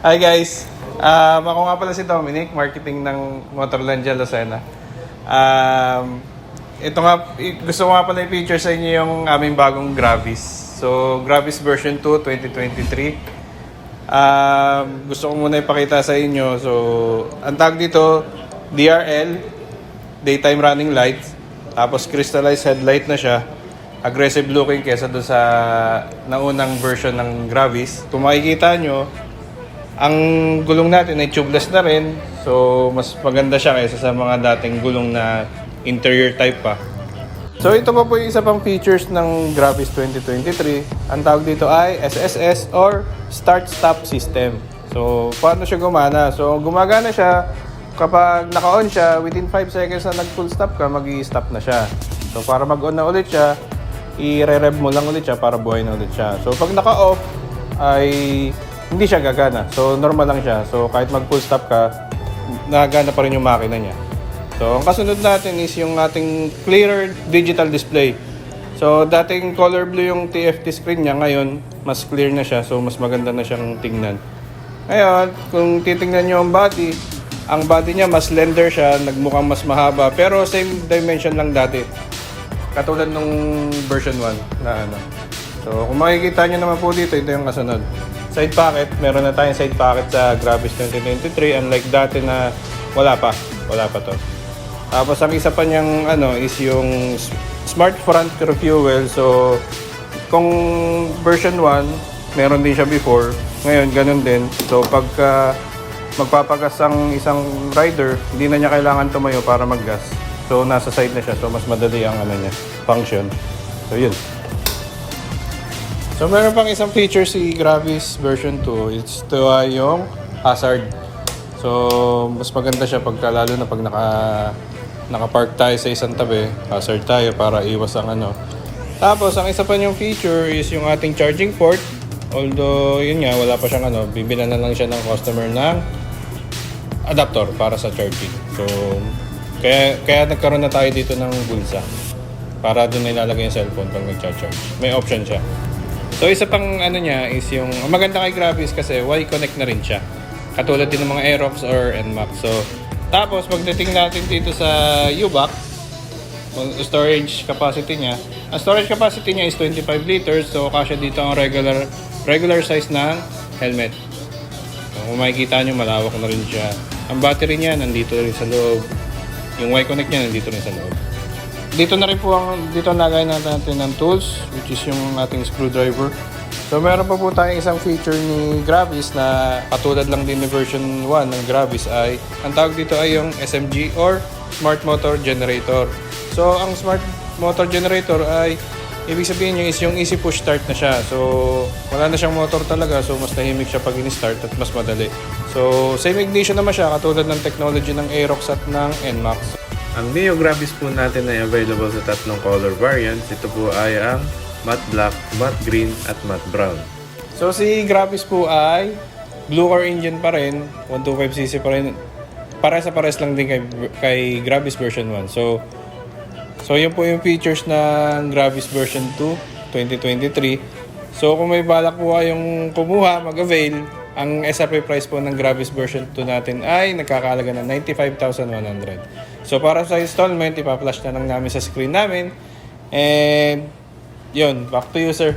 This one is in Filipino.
Hi guys! Ako nga pala si Dominic, marketing ng Motorlandia Lucena. Ito nga, gusto ko nga pala i-feature sa inyo yung aming bagong Gravis. So, Gravis version 2, 2023. Gusto ko muna ipakita sa inyo. So, ang tag dito, DRL, Daytime Running Lights. Tapos, crystallized headlight na siya. Aggressive looking kesa doon sa naunang version ng Gravis. Kung makikita nyo, ang gulong natin ay tubeless na rin. So, mas maganda siya kaysa sa mga dating gulong na interior type pa. So, ito pa po yung isa pang features ng Gravis 2023. Ang tawag dito ay SSS or Start-Stop System. So, paano siya gumana? So, gumagana siya kapag naka-on siya, within 5 seconds na nag-full stop ka, mag-i-stop na siya. So, para mag-on na ulit siya, i-re-rev mo lang ulit siya para buhay na ulit siya. So, pag naka-off, ay hindi siya gagana. So, normal lang siya. So, kahit mag-full stop ka, nagagana pa rin yung makina niya. So, ang kasunod natin is yung ating clearer digital display. So, dating color blue yung TFT screen niya. Ngayon, mas clear na siya. So, mas maganda na siyang tingnan. Ngayon, kung titingnan nyo ang body niya mas slender siya, nagmukhang mas mahaba. Pero same dimension lang dati. Katulad nung version 1 na ano. So, kung makikita nyo naman po dito, ito yung kasunod. Side pocket, meron na tayong side pocket sa Gravis 2023, unlike dati na wala pa to. Tapos ang isa pa niyang is yung smart front refuel. So kung version 1, meron din siya before, ngayon ganun din. So pagka magpapagas ang isang rider, hindi na niya kailangan tumayo para maggas. So nasa side na siya, so mas madali ang niya, function. So yun. So, meron pang isang feature si Gravis version 2. It's yung hazard. So, mas maganda siya lalo na pag naka-park tayo sa isang tabi. Hazard tayo para iwas ang Tapos, ang isa pa niyong feature is yung ating charging port. Although, yun nga, wala pa siyang bibilan na lang siya ng customer ng adapter para sa charging. So, kaya nagkaroon na tayo dito ng bulsa. Para doon ilalagay yung cellphone pag mag-charge. May option siya. So, isa pang niya is yung maganda kay Gravis kasi Y-connect na rin siya. Katulad din ng mga Aerox or NMAX. So, tapos pagdating natin dito sa U-Back, storage capacity niya. Ang storage capacity niya is 25 liters. So, kasya dito ang regular size ng helmet. So, kung makikita nyo, malawak na rin siya. Ang battery niya nandito rin sa loob. Yung Y-connect niya nandito rin sa loob. Dito na rin po dito nagay natin ng tools, which is yung ating screwdriver. So meron pa po tayong isang feature ni Gravis na katulad lang din ni version 1 ng Gravis ay ang tawag dito ay yung SMG or Smart Motor Generator. So ang Smart Motor Generator ay ibig sabihin niya is yung easy push start na siya. So wala na siyang motor talaga, so mas tahimik siya pag in-start at mas madali. So same ignition naman siya katulad ng technology ng Aerox at ng NMAX. Ang Neo Gravis po natin ay available sa tatlong color variants. Ito po ay ang matte black, matte green at matte brown. So si Gravis po ay blue core engine pa rin, 125cc pa rin. Pares lang din kay Gravis version 1. So yun po yung features ng Gravis version 2 2023. So kung may balak po kayong kumuha, mag-avail, ang SRP price po ng Gravis version 2 natin ay nagkakahalaga ng 95,100. So para sa installment, ipa-flash na lang namin sa screen namin. And yun, back to you sir.